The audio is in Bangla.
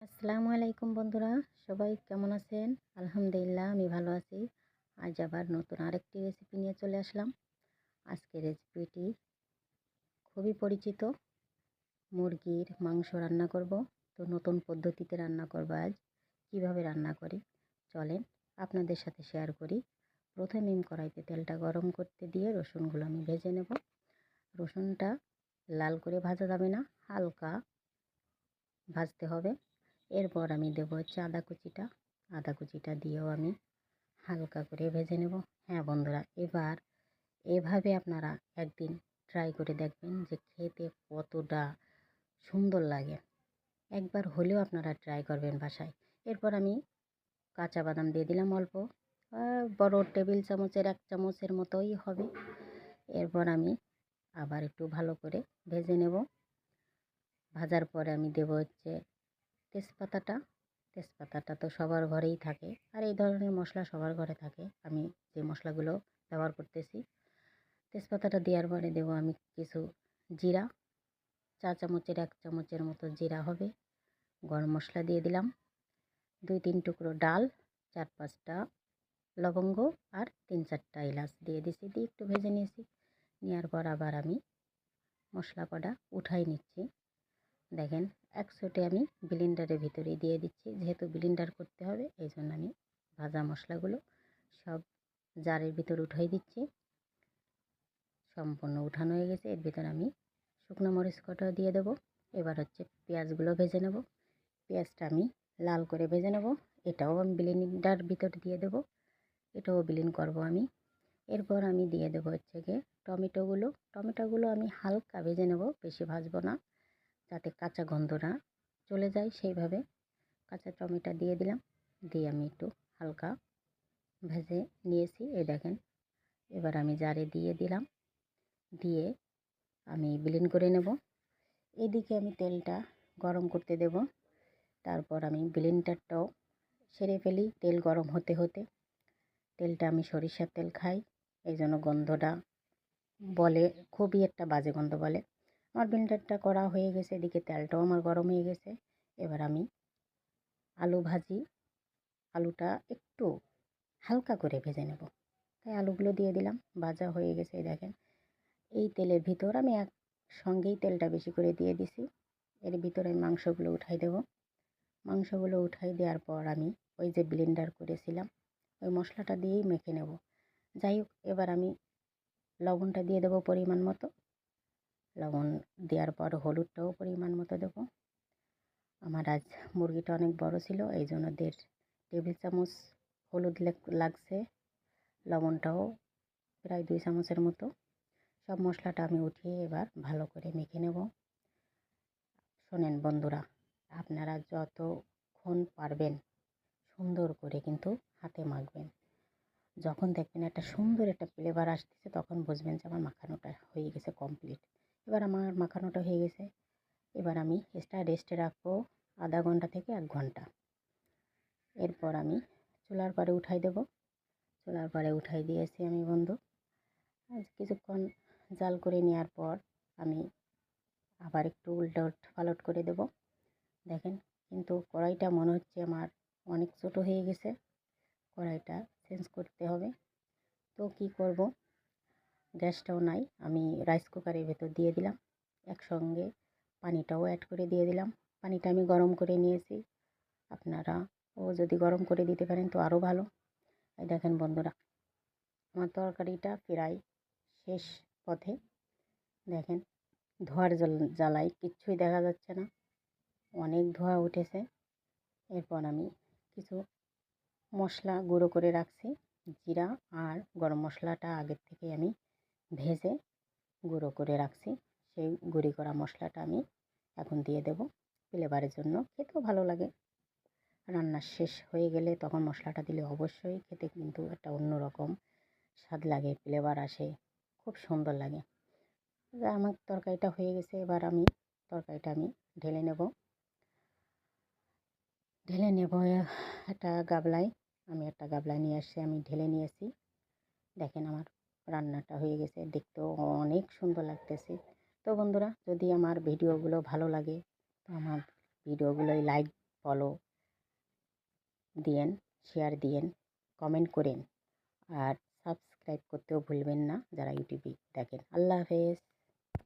আসসালামু আলাইকুম বন্ধুরা, সবাই কেমন আছেন? আলহামদুলিল্লাহ আমি ভালো আছি। আজ আবার নতুন আরেকটি রেসিপি নিয়ে চলে আসলাম। আজকের রেসিপিটি খুবই পরিচিত, মুরগির মাংস রান্না করব। তো নতুন পদ্ধতিতে রান্না করব আজ। কিভাবে রান্না করি চলেন আপনাদের সাথে শেয়ার করি। প্রথমে আমি কড়াইতে তেলটা গরম করতে দিয়ে রসুনগুলো আমি ভেজে নেব। রসুনটা লাল করে ভাজা যাবে না, হালকা ভাজতে হবে। এরপর আমি দেবো হচ্ছে আদা কুচিটা দিয়েও আমি হালকা করে ভেজে নেব। হ্যাঁ বন্ধুরা, এভাবে আপনারা একদিন ট্রাই করে দেখবেন যে খেতে কতটা সুন্দর লাগে। একবার হলেও আপনারা ট্রাই করবেন বাসায়। এরপর আমি কাঁচা বাদাম দিয়ে দিলাম অল্প, বড় টেবিল চামচের 1 চামচের মতোই হবে। এরপর আমি আবার একটু ভালো করে ভেজে নেব। ভাজার পরে আমি দেবো হচ্ছে তেজপাতাটা। তেজপাতাটা তো সবার ঘরেই থাকে, আর এই ধরনের মশলা সবার ঘরে থাকে। আমি যে মশলাগুলো ব্যবহার করতেছি, তেজপাতাটা দেওয়ার পরে দেবো আমি কিছু জিরা, 4 চামচের 1 চামচের মতো জিরা হবে। গরম মশলা দিয়ে দিলাম, 2-3 টুকরো ডাল, 4-5টা লবঙ্গ আর 3-4টা এলাচ দিয়ে দিছি, দিয়ে একটু ভেজে নিয়েছি। নেওয়ার পর আবার আমি মশলা কটা উঠাই নিচ্ছি। দেখেন, এক ছোটে আমি ব্লেন্ডারের ভিতরে দিয়ে দিচ্ছি, যেহেতু ব্লেন্ডার করতে হবে এই জন্য আমি ভাজা মশলাগুলো সব জারের ভিতর উঠাই দিচ্ছি। সম্পূর্ণ উঠানো হয়ে গেছে। এর ভিতর আমি শুকনো মরিচ কটাও দিয়ে দেবো। এবার হচ্ছে পেঁয়াজগুলো ভেজে নেব। পেঁয়াজটা আমি লাল করে ভেজে নেব। এটাও আমি ব্লেন্ডার ভিতর দিয়ে দেবো, এটাও ব্লেন্ড করব আমি। এরপর আমি দিয়ে দেবো হচ্ছে গিয়ে টমেটোগুলো আমি হালকা ভেজে নেব, বেশি ভাজবো না, যাতে কাঁচা গন্ধটা চলে যায়। সেইভাবে কাঁচা টমেটো দিয়ে দিলাম, দিয়ে আমি একটু হালকা ভেজে নিয়েছি। এই দেখেন, এবার আমি জারে দিয়ে দিলাম, দিয়ে আমি ব্লেন্ড করে নেব। এদিকে আমি তেলটা গরম করতে দেব। তারপর আমি ব্লেন্ডারটাও সেরে ফেলি তেল গরম হতে হতে। তেলটা আমি সরিষার তেল খাই, এই জন্য গন্ধটা বলে খুবই একটা বাজে গন্ধ বলে। আমার ব্লেন্ডারটা করা হয়ে গেছে, এদিকে তেলটাও আমার গরম হয়ে গেছে। এবার আমি আলু ভাজি, আলুটা একটু হালকা করে ভেজে নেব। তাই আলুগুলো দিয়ে দিলাম, ভাজা হয়ে গেছে। দেখেন, এই তেলের ভিতর আমি একসঙ্গেই তেলটা বেশি করে দিয়ে দিছি। এর ভিতরে আমি মাংসগুলো উঠাই দেব। মাংসগুলো উঠাই দেওয়ার পর আমি ওই যে ব্লেন্ডার করেছিলাম ওই মশলাটা দিয়েই মেখে নেব। যাই হোক, এবার আমি লবণটা দিয়ে দেবো পরিমাণ মতো। লবণ দেওয়ার পর হলুদটাও পরিমাণ মতো দেবো। আমার আজ মুরগিটা অনেক বড় ছিল, এই জন্য 1.5 টেবিল চামচ হলুদ লাগছে। লবণটাও প্রায় 2 চামচের মতো। সব মশলাটা আমি উঠিয়ে এবার ভালো করে মেখে নেব। শোনেন বন্ধুরা, আপনারা যতক্ষণ পারবেন সুন্দর করে কিন্তু হাতে মাখবেন। যখন দেখবেন একটা সুন্দর একটা ফ্লেভার আসতেছে, তখন বুঝবেন যে আমার মাখানোটা হয়ে গেছে কমপ্লিট। এবার আমার মাখানোটা হয়ে গেছে। এবার আমি এটা রেস্টে রাখবো আধা ঘন্টা থেকে 1 ঘন্টা। এরপর আমি চুলার পরে উঠাই দেব। চুলার পরে উঠাই দিয়েছি আমি বন্ধু। কিছুক্ষণ জাল করে নেওয়ার পর আমি আবার একটু উলট পালট করে দেব। দেখেন, কিন্তু কড়াইটা মনে হচ্ছে আমার অনেক ছোটো হয়ে গেছে, কড়াইটা চেঞ্জ করতে হবে। তো কি করব, গ্যাসটাও নাই, আমি রাইস কুকারের ভেতর দিয়ে দিলাম। একসঙ্গে পানিটাও অ্যাড করে দিয়ে দিলাম। পানিটা আমি গরম করে নিয়েছি, আপনারা যদি গরম করে দিতে পারেন তো আরও ভালো। এই দেখেন বন্ধুরা, আমার তরকারিটা প্রায় শেষ পথে। দেখেন, ধোঁয়ার জ্বালায় কিচ্ছুই দেখা যাচ্ছে না, অনেক ধোঁয়া উঠেছে। এরপর আমি কিছু মশলা গুঁড়ো করে রাখছি, জিরা আর গরম মশলাটা আগের থেকে আমি ভেজে গুঁড়ো করে রাখছি। সেই গুঁড়ি করা মশলাটা আমি এখন দিয়ে দেব ফ্লেভারের জন্য, খেতেও ভালো লাগে। রান্না শেষ হয়ে গেলে তখন মশলাটা দিলে অবশ্যই খেতে কিন্তু একটা অন্যরকম স্বাদ লাগে, ফ্লেভার আসে, খুব সুন্দর লাগে। আমার তরকারিটা হয়ে গেছে, এবার আমি তরকারিটা ঢেলে নেব। একটা গাবলায়, আমি একটা গাবলায় নিয়ে আসছি, আমি ঢেলে নিয়েছি। দেখেন, আমার রান্নাটা হয়ে গেছে, দেখতেও অনেক সুন্দর লাগতেছে। তো বন্ধুরা, যদি আমার ভিডিওগুলো ভালো লাগে তো আমার ভিডিওগুলোই লাইক ফলো দিয়েন, শেয়ার দিয়েন, কমেন্ট করেন আর সাবস্ক্রাইব করতেও ভুলবেন না যারা ইউটিউবে দেখেন। আল্লাহ হাফেজ।